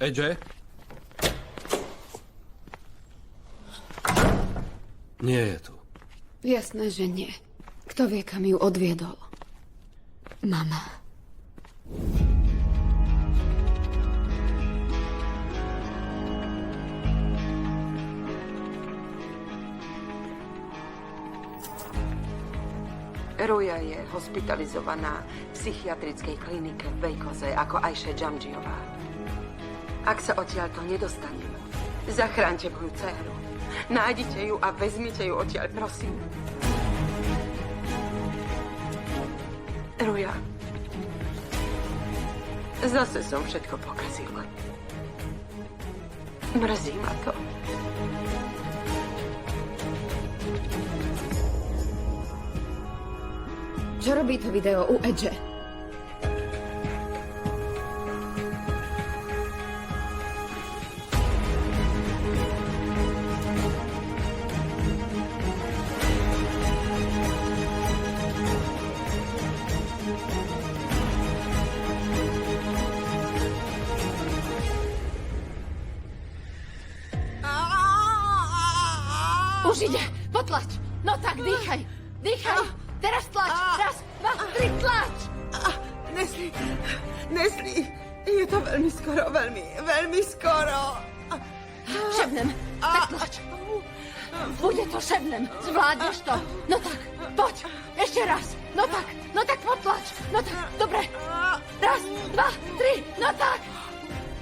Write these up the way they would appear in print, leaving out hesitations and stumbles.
AJ? Nie je tu. Jasné, že nie. Kto vie, kam ju odviedol? Mama. Ruja je hospitalizovaná v psychiatrickej klinike v Bejkoze ako Ajše Džamdžiová. Ak sa odtiaľto nedostanem, zachránte moju dcéru. Nájdite ju a vezmite ju odtiaľ, prosím. Ruja, zase som všetko pokazila. Mrzí ma to. Čo robí to video u Edge? Už ide, potlač. No tak, dýchaj, dýchaj. Teraz tlač, raz, dva, tri, tlač. Nesli, je to veľmi skoro, veľmi skoro. Šebnem, tak tlač. Bude to, Šebnem, zvládneš to. No tak, poď, ešte raz. No tak potlač. No tak, dobre. Raz, dva, tri, no tak.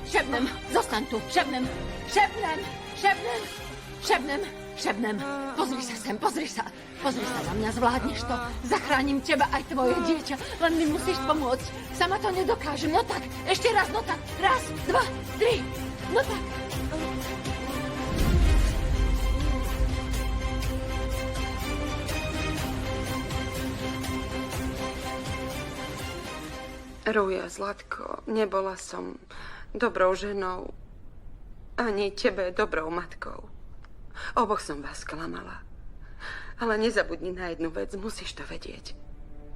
Šebnem, zostaň tu, Šebnem. Pozri sa sem, pozri sa na mňa, zvládneš to. Zachránim teba aj tvoje dieťa, len mi musíš pomôcť. Sama to nedokážem, no tak, ešte raz, no tak. Raz, dva, tri, no tak. Ruja, Zlatko, nebola som dobrou ženou, ani tebe dobrou matkou. Oboch som vás klamala. Ale nezabudni na jednu vec, musíš to vedieť.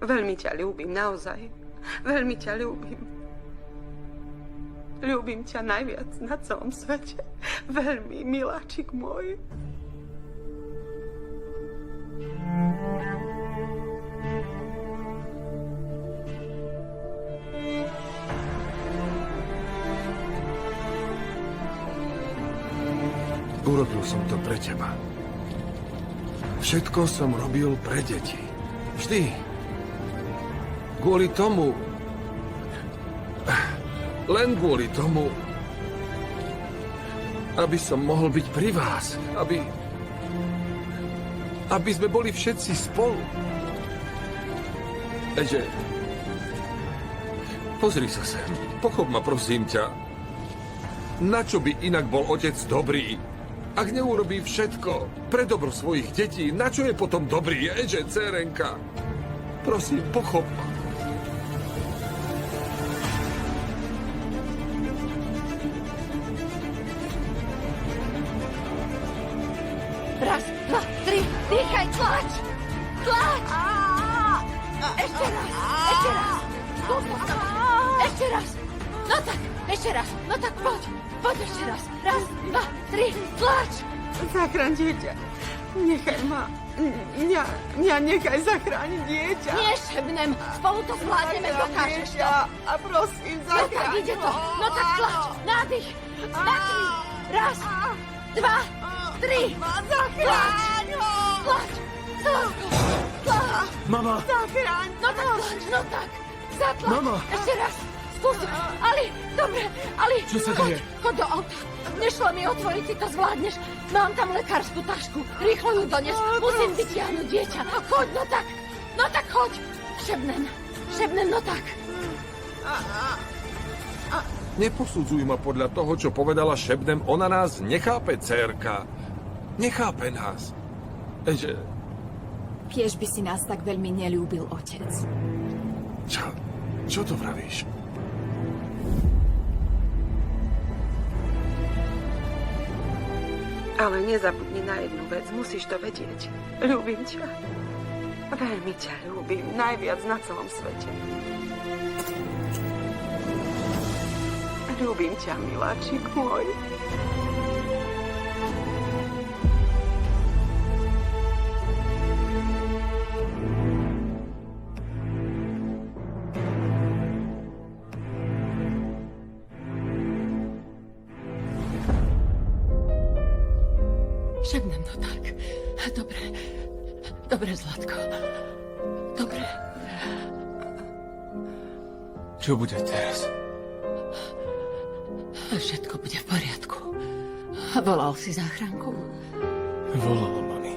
Veľmi ťa ľúbim, naozaj. Veľmi ťa ľúbim. Ľúbim ťa najviac na celom svete. Veľmi, miláčik môj. Urobil som to pre teba. Všetko som robil pre deti. Vždy. Kvôli tomu... Len kvôli tomu... Aby som mohol byť pri vás. Aby sme boli všetci spolu. Eže... Pozri sa sem. Pochop ma, prosím ťa. Na čo by inak bol otec dobrý? Ak neurobí všetko pre dobro svojich detí, na čo je potom dobrý, Eže, dcérenka? Prosím, pochop ma. Raz, dva, tri, dýchaj, tlač. Tlač. Ešte raz. Skús to sama. Ešte raz. No tak, ešte raz. No tak poď. Poď ešte raz. Raz, dva, tri, tlač. Zachráň dieťa. Nechaj ma. Mňa nechaj zachrániť dieťa. Nie, Šebnem. Spolu to zvládneme, dokážeš to. A prosím, No tak, zachráň ide to. No tak tlač. Nádych. Na tri. Raz, dva, tri. Zachráň ho. Tlač. Tlač. Mama! Zachráň. No tak tlač, no tak. Zatlač. Mama. Ešte raz. Skús. Ali, dobre. Ali. Čo sa deje? Choď do auta. Nešlo mi otvoriť, si to zvládneš. Mám tam lekárskú tašku. Rýchlo ju dones. Musím vytiahnuť dieťa. Choď, no tak. No tak choď. Šebnem, no tak. Neposudzuj ma podľa toho, čo povedala Šebnem. Ona nás nechápe, dcérka. Nechápe nás. Eže... Kiež by si nás tak veľmi neľúbil, otec. Čo to vravíš? Ale nezabudni na jednu vec, musíš to vedieť. Ľúbim ťa. Veľmi ťa ľúbim, najviac na celom svete. Ľúbim ťa, miláčik môj. Šepnem to tak. Dobre. Dobre, Zlatko. Dobre. Čo bude teraz? Všetko bude v poriadku. Volal si záchranku? Volala mami.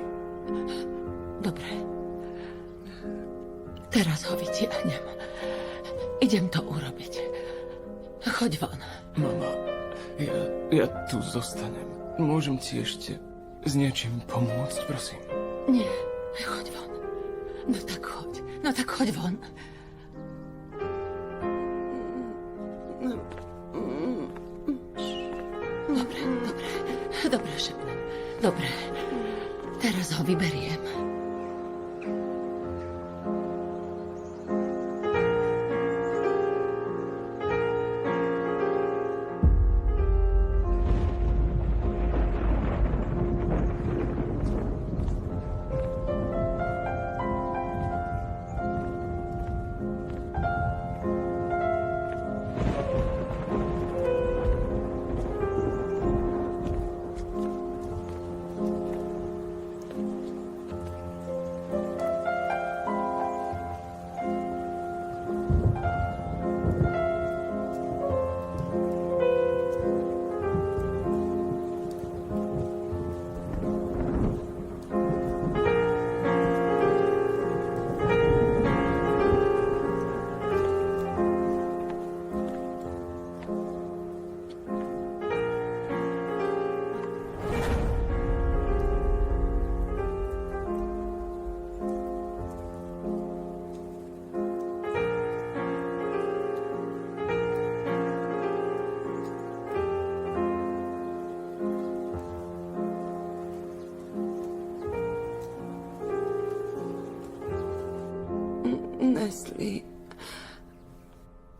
Dobre. Teraz ho vytiahnem. Idem to urobiť. Choď von. Mama, ja tu zostanem. Môžem ti ešte s niečím pomôcť, prosím? Nie, choď von. No tak choď. No tak choď von. Dobre, dobre. Dobre, šepnem. Dobre. Teraz ho vyberiem.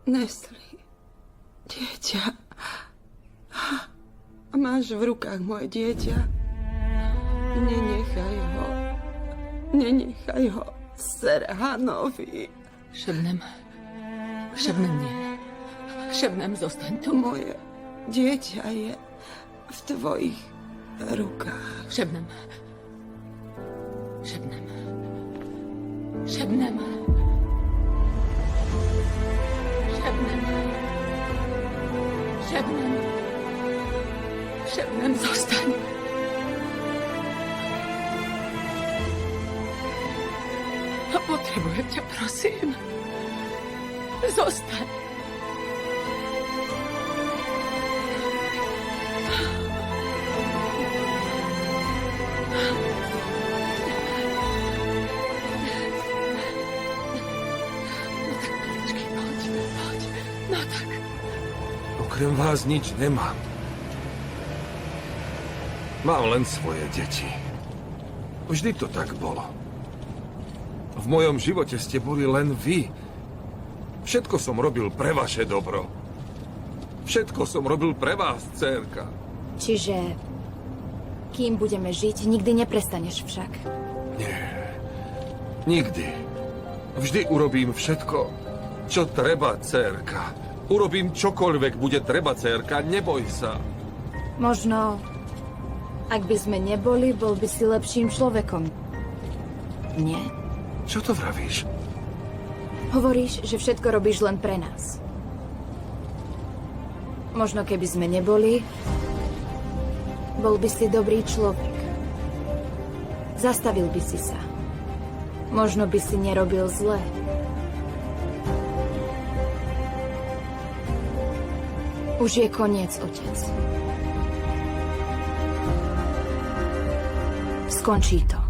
Nesli, dieťa. Máš v rukách moje dieťa. Nenechaj ho Serhanovi. Šepnem. Šepnem, nie. Šepnem, zostaň tu. Moje dieťa je v tvojich rukách. Šepnem. Šepnem. Šepnem. Šepnem. Šepnem. Šepnem, zostaň. Potrebujem ťa, prosím. Zostaň. No tak. Okrem vás nič nemám. Mám len svoje deti. Vždy to tak bolo. V mojom živote ste boli len vy. Všetko som robil pre vaše dobro. Všetko som robil pre vás, dcérka. Čiže, kým budeme žiť, nikdy neprestaneš však. Nie. Nikdy. Vždy urobím všetko, čo treba, dcérka. Urobím čokoľvek bude treba, dcérka. Neboj sa. Možno, ak by sme neboli, bol by si lepším človekom. Nie? Čo to vravíš? Hovoríš, že všetko robíš len pre nás. Možno keby sme neboli, bol by si dobrý človek. Zastavil by si sa. Možno by si nerobil zle. Už je koniec, otec. Skončí to.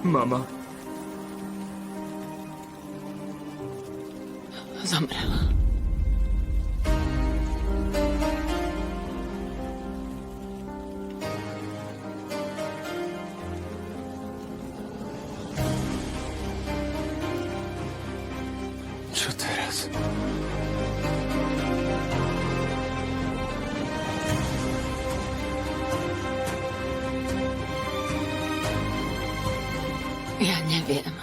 Mama. Zomrela. Čo teraz? Ja neviem.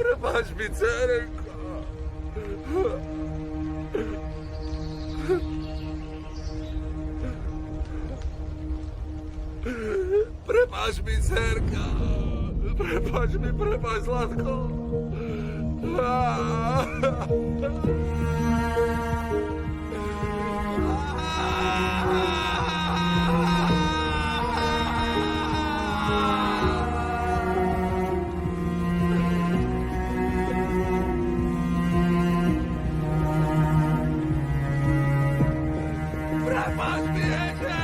Prepáč mi, dcerenko. Prepáč mi, dcerka. Prepáč, Zlatko. Prepáč mi, Eže.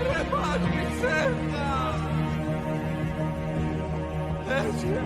Prepáč mi, dcerka. Eže.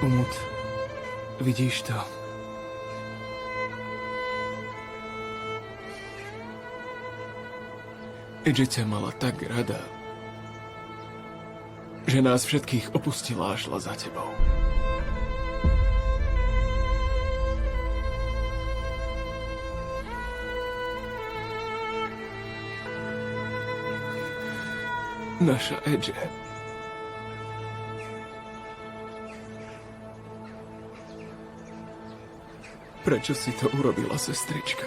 Umut, vidíš to? Edže ťa mala tak rada, že nás všetkých opustila a šla za tebou. Naša Edže. Prečo si to urobila, sestrička?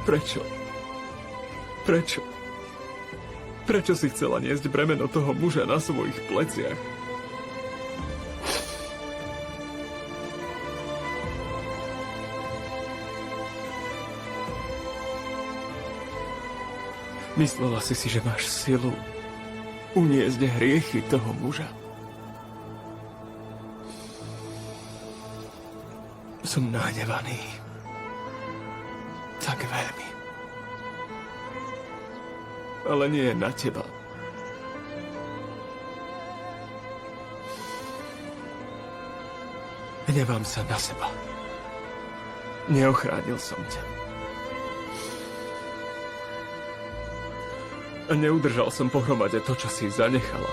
Prečo? Prečo? Prečo si chcela niesť bremeno toho muža na svojich pleciach? Myslela si, že máš silu uniesť hriechy toho muža. Som nahnevaný. Tak veľmi. Ale nie na teba. Hnevám sa na seba. Neochránil som ťa. A neudržal som pohromade to, čo si zanechala.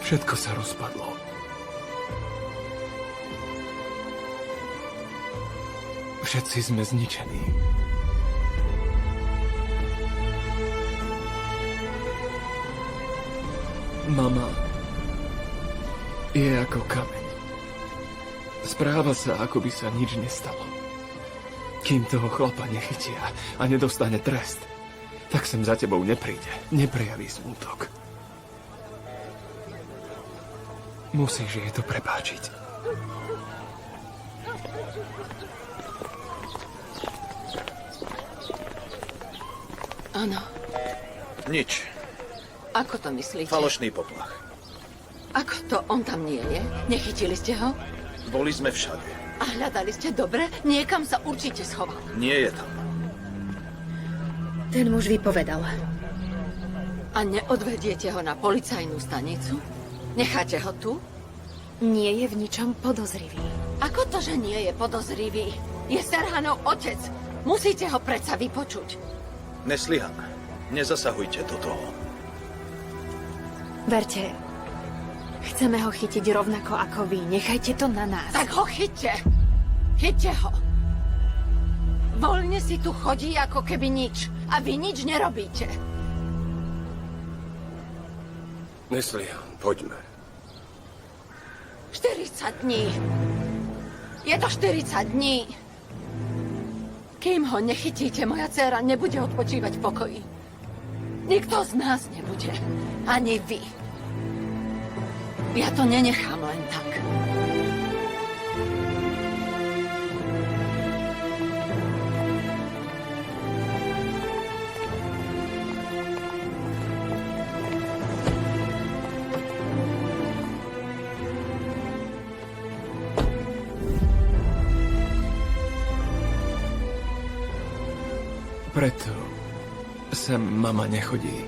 Všetko sa rozpadlo. Všetci sme zničení. Mama je ako kameň. Správa sa, ako by sa nič nestalo. Kým toho chlapa nechytia a nedostane trest, tak sem za tebou nepríde, neprejaví smútok. Musíš jej to prepáčiť. Áno. Nič. Ako to myslíte? Falošný poplach. Ako to on tam nie je? Nechytili ste ho? Boli sme všade. A hľadali ste dobre? Niekam sa určite schoval. Nie je tam. Ten muž vypovedal. A neodvediete ho na policajnú stanicu? Necháte ho tu? Nie je v ničom podozrivý. Ako to, že nie je podozrivý? Je Serhanov otec. Musíte ho predsa vypočuť. Neslihan. Nezasahujte do toho. Verte, chceme ho chytiť rovnako ako vy. Nechajte to na nás. Tak ho chyťte. Chyťte ho. Voľne si tu chodí, ako keby nič. A vy nič nerobíte. Neslihan, poďme. 40 dní. Je to 40 dní. Kým ho nechytíte, moja dcéra nebude odpočívať v pokoji. Nikto z nás nebude. Ani vy. Ja to nenechám len tak. Preto sem mama nechodí.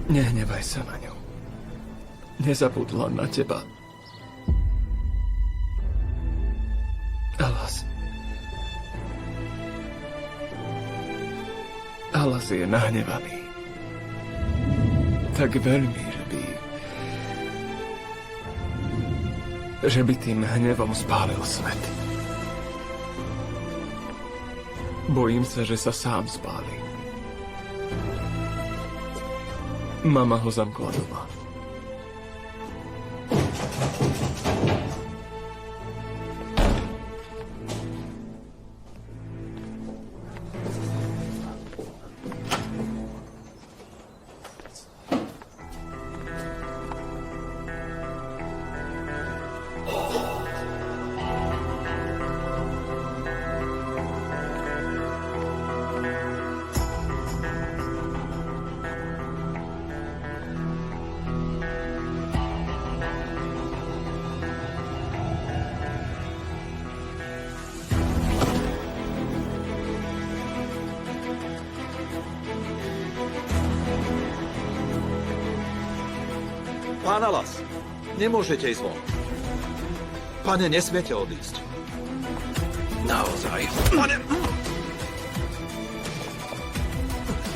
Nehnevaj sa na ňu. Nezabudla na teba. Alas je nahnevaný. Tak veľmi, že by tým hnevom spálil svet. Bojím sa, že sa sám spáli. Mama ho zamkla doma. Pán Alas, nemôžete ísť von. Pane, nesmiete odísť. Naozaj. Pane...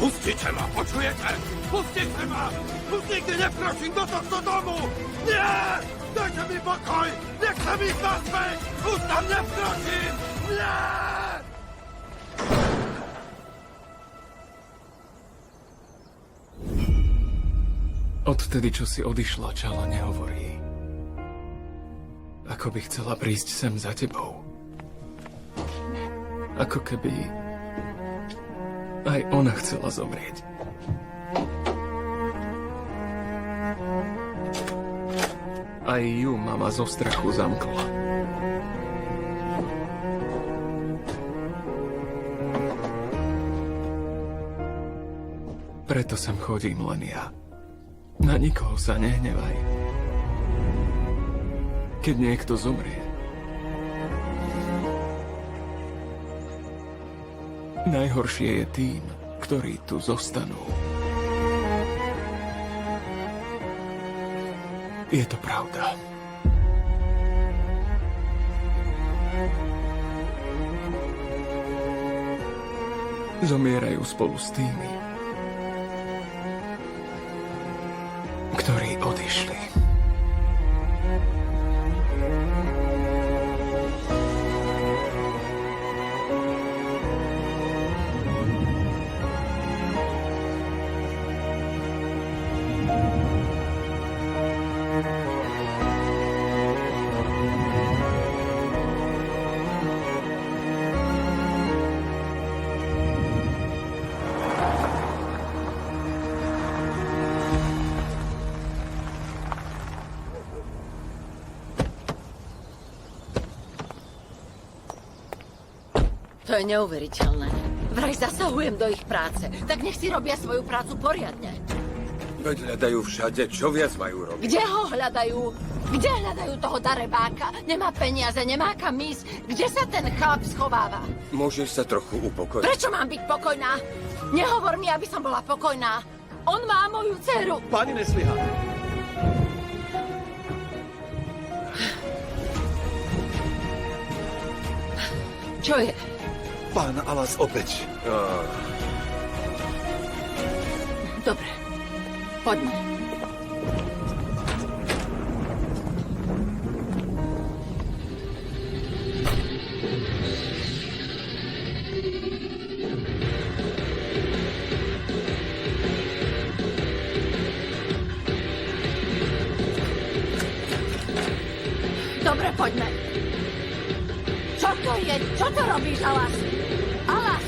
Pustite ma, počujete? Pustite ma! Už nikdy nevkročím do tohto domu! Nie! Dajte mi pokoj! Nechcem ísť naspäť! Už tam nevkročím! Nie! Odtedy, čo si odišla, Čala nehovorí. Ako by chcela prísť sem za tebou. Ako keby aj ona chcela zomrieť. Aj ju mama zo strachu zamkla. Preto sem chodím len ja. Na nikoho sa nehnevaj. Keď niekto zomrie, najhoršie je tým, ktorí tu zostanú. Je to pravda. Zomierajú spolu s tými, ktorí odišli. To je neuveriteľné. Vraj zasahujem do ich práce. Tak nech si robia svoju prácu poriadne. Veď hľadajú všade, čo viac majú robiť. Kde ho hľadajú? Kde hľadajú toho darebáka? Nemá peniaze, nemá kam ísť. Kde sa ten chlap schováva? Môžeš sa trochu upokojiť. Prečo mám byť pokojná? Nehovor mi, aby som bola pokojná. On má moju dceru. Pani Neslihan. Čo je? Pán Alas opäť. Dobre. Poďme. Dobre, poďme. Čo to je? Čo to robíš, Alas? Alas!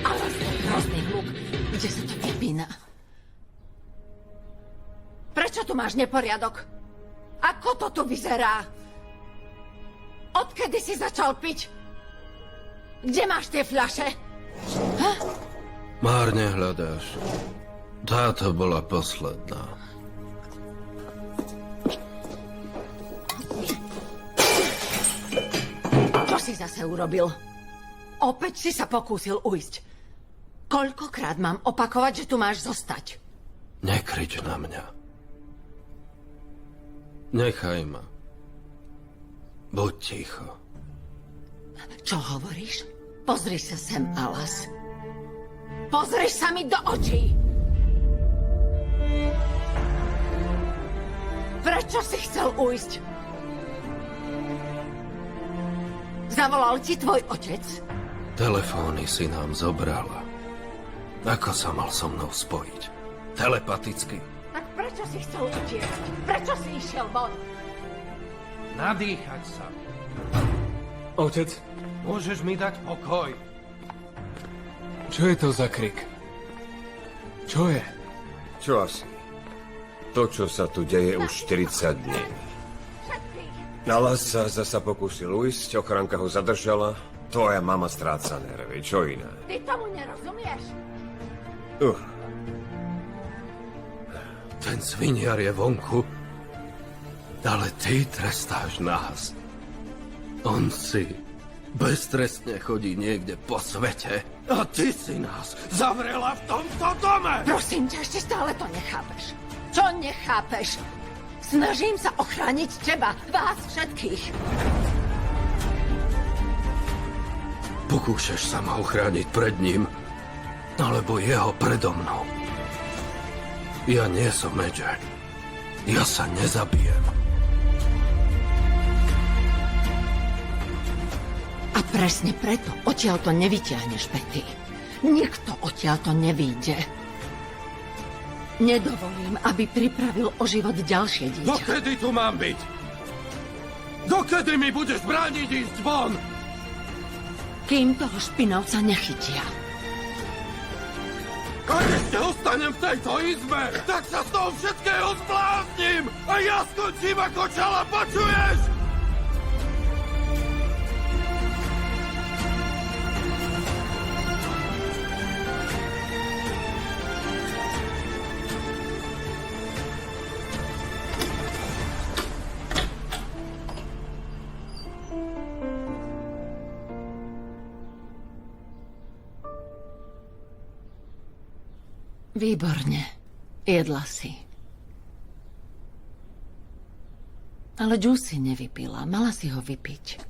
Alas, to je hrozný hluk. Kde sa to vypína? Prečo tu máš neporiadok? Ako to tu vyzerá? Odkedy si začal piť? Kde máš tie fľaše? Márne hľadáš. Táto bola posledná. Čo si zase urobil? Opäť si sa pokúsil ujsť. Koľkokrát mám opakovať, že tu máš zostať? Nekrič na mňa. Nechaj ma. Buď ticho. Čo hovoríš? Pozri sa sem, Alas. Pozri sa mi do očí! Prečo si chcel ujsť? Zavolal ti tvoj otec? Telefóny si nám zobrala. Ako sa mal so mnou spojiť? Telepaticky? Tak prečo si chcel utiecť? Prečo si išiel von? Nadýchať sa. Otec, Môžeš mi dať pokoj? čo je to za krik? Čo je? Čo asi? To, čo sa tu deje už 40 dní. Alas sa zasa pokúsil ujsť, ochranka ho zadržala. Tvoja mama stráca nervy, čo iné? Ty tomu nerozumieš? Ten sviniar je vonku, ale ty trestáš nás. On si beztrestne chodí niekde po svete a ty si nás zavrela v tomto dome! Prosím ťa, ešte stále to nechápeš. Čo nechápeš? Snažím sa ochrániť teba, vás všetkých. Pokúšaš sa ma ochrániť pred ním, alebo jeho predo mnou. Ja nie som Major. Ja sa nezabijem. A presne preto odtiaľ to nevyťahneš, Betty. Nikto odtiaľ to nevyjde. Nedovolím, aby pripravil o život ďalšie dieťa. Dokedy tu mám byť? Dokedy mi budeš brániť ísť von? Kým toho špinavca nechytia. Ak ešte ostanem v tejto izbe, tak sa z toho všetkého zblázním a ja skončím ako čala, počuješ? Výborne. Jedla si. Ale džús si nevypila. Mala si ho vypiť.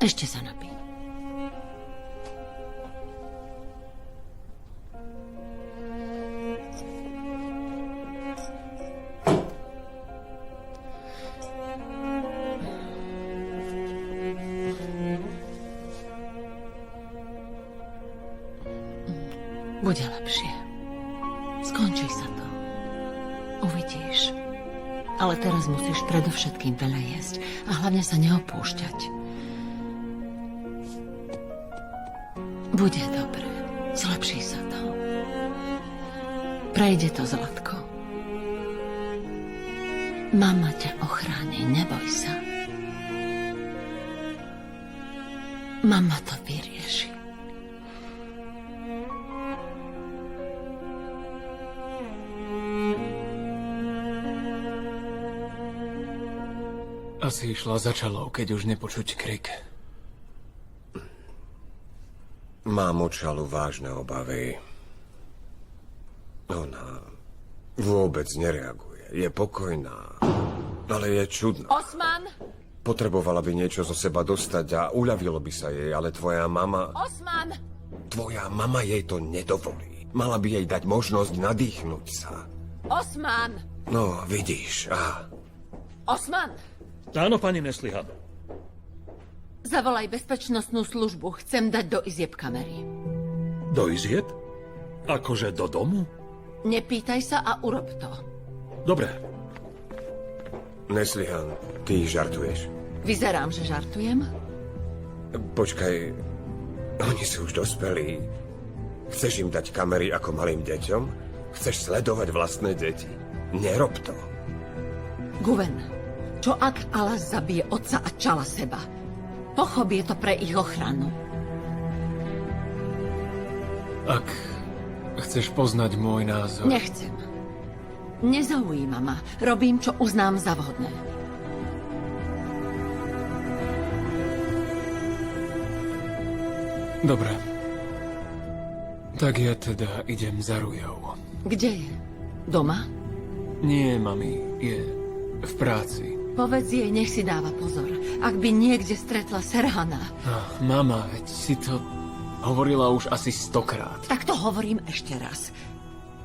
Ešte sa napij. Bude lepšie. Skončí sa to. Uvidíš. Ale teraz musíš predovšetkým veľa jesť a hlavne sa neopúšťať. Bude dobre. Zlepší sa to. Prejde to, Zlatko. Mama ťa ochráni, neboj sa. Mama to vyrieši. Asi išla za Čalou, keď už nepočuť krik. Mám o Čalu vážne obavy. Ona vôbec nereaguje. Je pokojná, ale je čudná. Osman! Potrebovala by niečo zo seba dostať a uľavilo by sa jej, ale tvoja mama... Osman! Tvoja mama jej to nedovolí. Mala by jej dať možnosť nadýchnuť sa. Osman! No, vidíš, Osman! Áno, pani Neslihan. Zavolaj bezpečnostnú službu. Chcem dať do izieb kamery. Do izieb? Akože do domu? Nepýtaj sa a urob to. Dobre. Neslihan, ty žartuješ. Vyzerám, že žartujem? Počkaj, oni sú už dospelí. Chceš im dať kamery ako malým deťom? Chceš sledovať vlastné deti? Nerob to. Guven, čo ak Alas zabije otca a Čala seba? Pochop, je to pre ich ochranu. Ak chceš poznať môj názor... Nechcem. Nezaujíma ma. Robím, čo uznám za vhodné. Dobre. Tak ja teda idem za Rujou. Kde je? Doma? Nie, mami, je v práci. Povedz jej, nech si dáva pozor. Ak by niekde stretla Serhana. Mama, veď si to hovorila už asi 100-krát. Tak to hovorím ešte raz.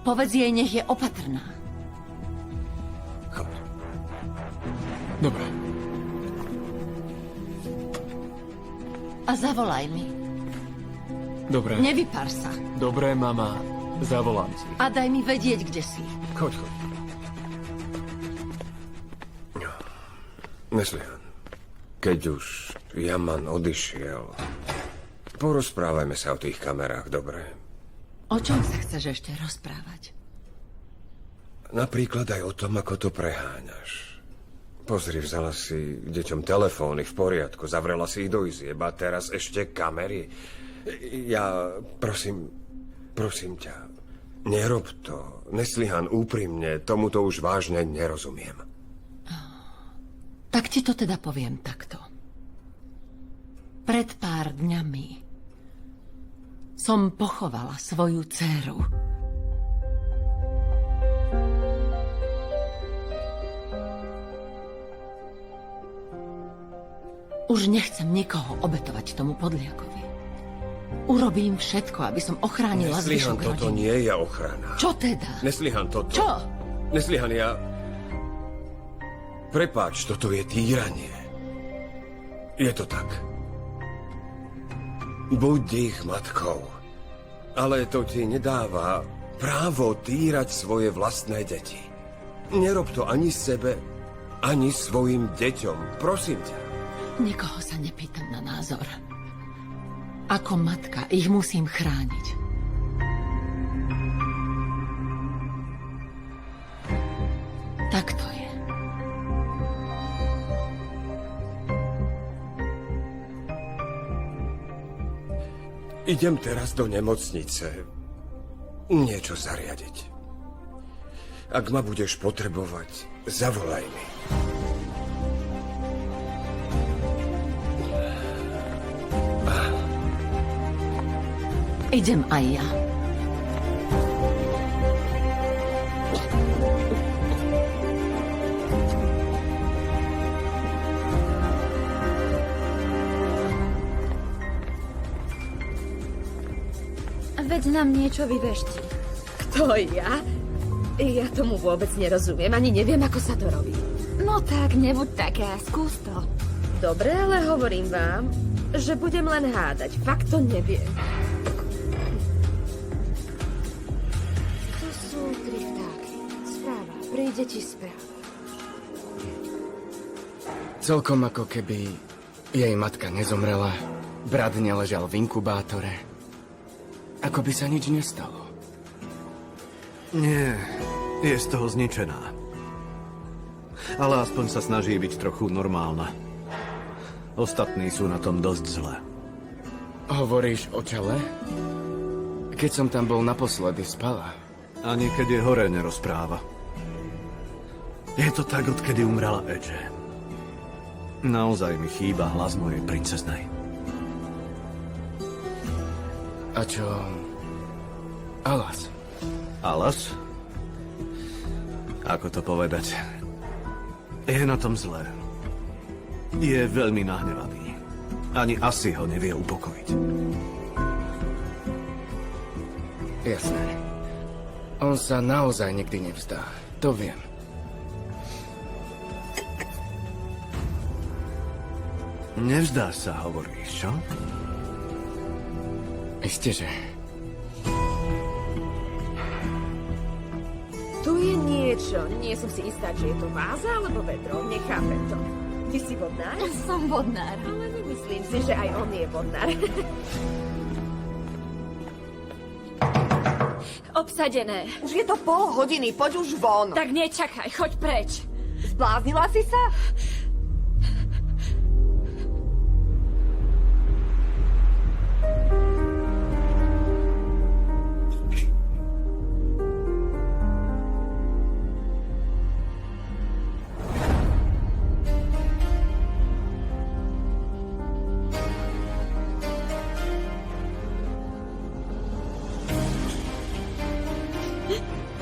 Povedz jej, nech je opatrná. Choď. Dobre. A zavolaj mi. Dobre. Nevypár sa. Dobre, mama. Zavolám ti. A daj mi vedieť, kde si. Choď. Neslihan, keď už Yaman odišiel, porozprávajme sa o tých kamerách, dobre? O čom sa chceš ešte rozprávať? Napríklad aj o tom, ako to preháňaš. Pozri, vzala si deťom telefóny v poriadku, zavrela si ich do izieb a teraz ešte kamery. Ja, prosím ťa, Nerob to. Neslihan, úprimne, tomuto už vážne nerozumiem. Tak ti to teda poviem takto. Pred pár dňami som pochovala svoju dcéru. Už nechcem nikoho obetovať tomu podliakovi. Urobím všetko, aby som ochránila Neslihan, zvyšok toto rodiny. nie je ochrana. Čo teda? Neslihan, toto... Čo? Neslihan, ja... Prepáč, toto je týranie. Je to tak. Buď ich matkou. Ale to ti nedáva právo týrať svoje vlastné deti. Nerob to ani sebe, ani svojim deťom. Prosím ťa. Nikoho sa nepýtam na názor. Ako matka ich musím chrániť. Tak to je. Idem teraz do nemocnice niečo zariadiť. Ak ma budeš potrebovať, zavolaj mi. Idem aj ja. Veď nám niečo vyveští. Kto ja? Ja tomu vôbec nerozumiem, ani neviem, ako sa to robí. No tak, nebuď taká, skús to. Dobre, ale hovorím vám, že budem len hádať. Fakt to neviem. To sú 3 vtáky. Správa. Príde ti správa. Celkom ako keby jej matka nezomrela, brat neležal v inkubátore. Ako by sa nič nestalo. Nie, je z toho zničená. Ale aspoň sa snaží byť trochu normálna. Ostatní sú na tom dosť zle. Hovoríš o čele? Keď som tam bol naposledy, spala. Ani keď je hore nerozpráva. Je to tak, odkedy umrela Edge. Naozaj mi chýba hlas mojej princeznej. A čo... Alas? Alas? Ako to povedať? Je na tom zle. Je veľmi nahnevaný. Ani asi ho nevie upokojiť. Jasné. On sa naozaj nikdy nevzdá. To viem. Nevzdá sa, hovoríš, čo? Isteže. Tu je niečo. Nie som si istá, či je to váza alebo vedro. Nechápem to. Ty si vodnár? Som vodnár. Ale nemyslím si, že aj on je vodnár. Obsadené. Už je to pol hodiny, poď už von. Tak nečakaj, choď preč. Zbláznila si sa?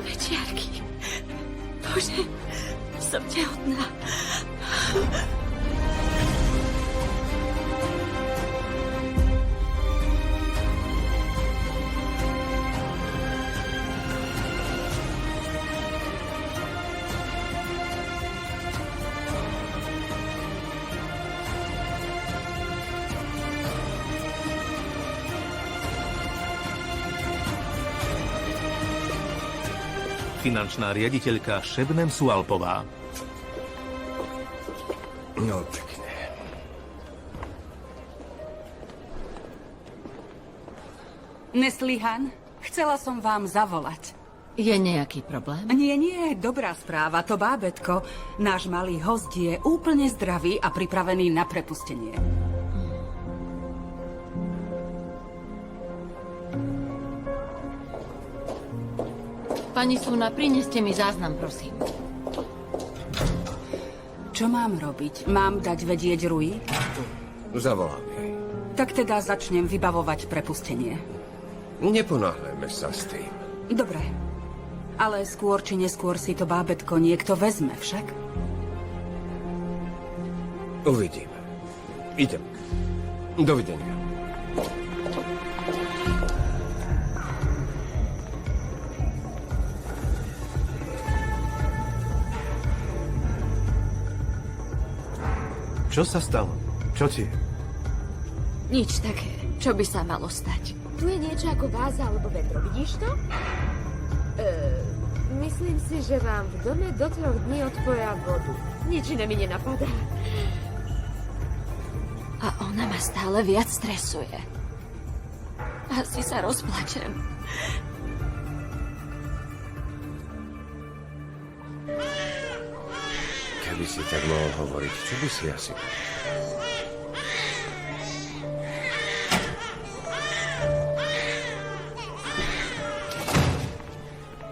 Večiarky. Bože, som tehotná. Finančná riaditeľka Šebnem Sualpová. No, pekne. Neslihan, chcela som vám zavolať. Je nejaký problém? Nie, dobrá správa. To bábätko, náš malý host je úplne zdravý a pripravený na prepustenie. Pani Suna, prineste mi záznam, prosím. Čo mám robiť? Mám dať vedieť Rui? Zavolám jej. Tak teda začnem vybavovať prepustenie. Neponáhľajme sa s tým. Dobre. Ale skôr či neskôr si to bábätko niekto vezme však? Uvidíme. Idem. Dovidenia. Čo sa stalo? Čo ti je? Nič také. Čo by sa malo stať? Tu je niečo ako váza alebo vedro, vidíš to? Myslím si, že vám v dome do 3 dní odpoja vodu. Nič iné mi nenapadá. A ona ma stále viac stresuje. Asi sa rozplačem. Keby si tak mohol hovoriť, čo by si asi...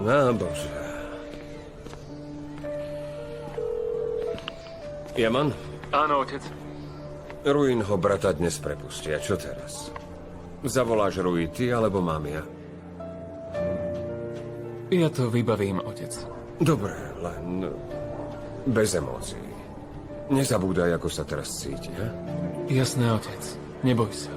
No, bože. Jaman? Áno, otec. Ruinho brata dnes prepustia. Čo teraz? Zavoláš Rui ty, alebo mám ja? Ja to vybavím, otec. Dobre, len... bez emócií. Nezabúdaj, ako sa teraz cíti, ha? Jasné, otec. Neboj sa.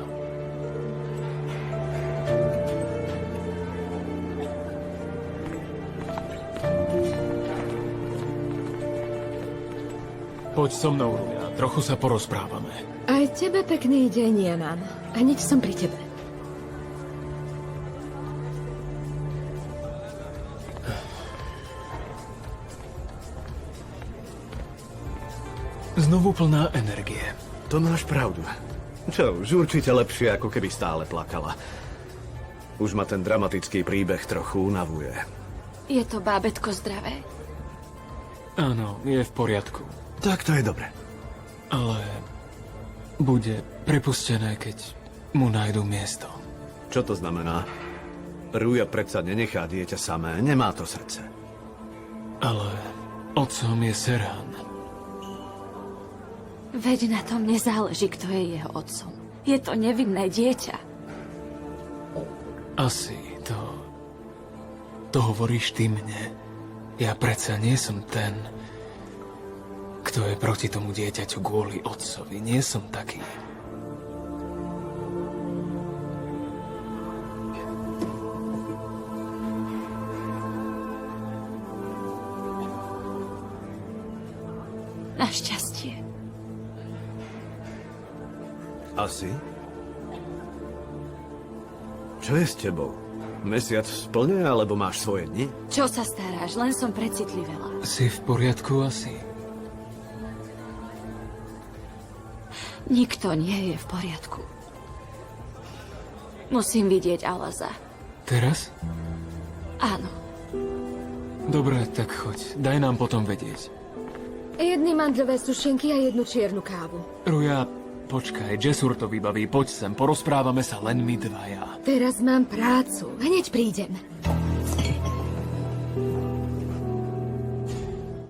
Poď so mnou, Ruja. Trochu sa porozprávame. Aj tebe pekný deň, Janan. Hneď som pri tebe. Znovu plná energie. To máš pravdu. Čo, už určite lepšie, ako keby stále plakala. Už ma ten dramatický príbeh trochu unavuje. Je to bábätko zdravé? Áno, je v poriadku. Tak to je dobre. Ale bude prepustené, keď mu nájdu miesto. Čo to znamená? Ruja predsa nenechá dieťa samé, nemá to srdce. Ale otcom je Serhan. Veď na tom nezáleží, kto je jeho otcom. Je to nevinné dieťa. Asi to... To hovoríš ty mne. Ja predsa nie som ten, kto je proti tomu dieťaťu kvôli otcovi. Nie som taký. Našťastie. Asi? Čo je s tebou? Mesiac v splne, alebo máš svoje dni? Čo sa staráš? Len som precitlivela. Si v poriadku asi? Nikto nie je v poriadku. Musím vidieť Alaza. Teraz? Áno. Dobre, tak choď. Daj nám potom vedieť. Jedny mandľové sušenky a jednu čiernu kávu. Ruja, počkaj, Jesur to vybaví. Poď sem, porozprávame sa len my dvaja. Teraz mám prácu. Hneď prídem.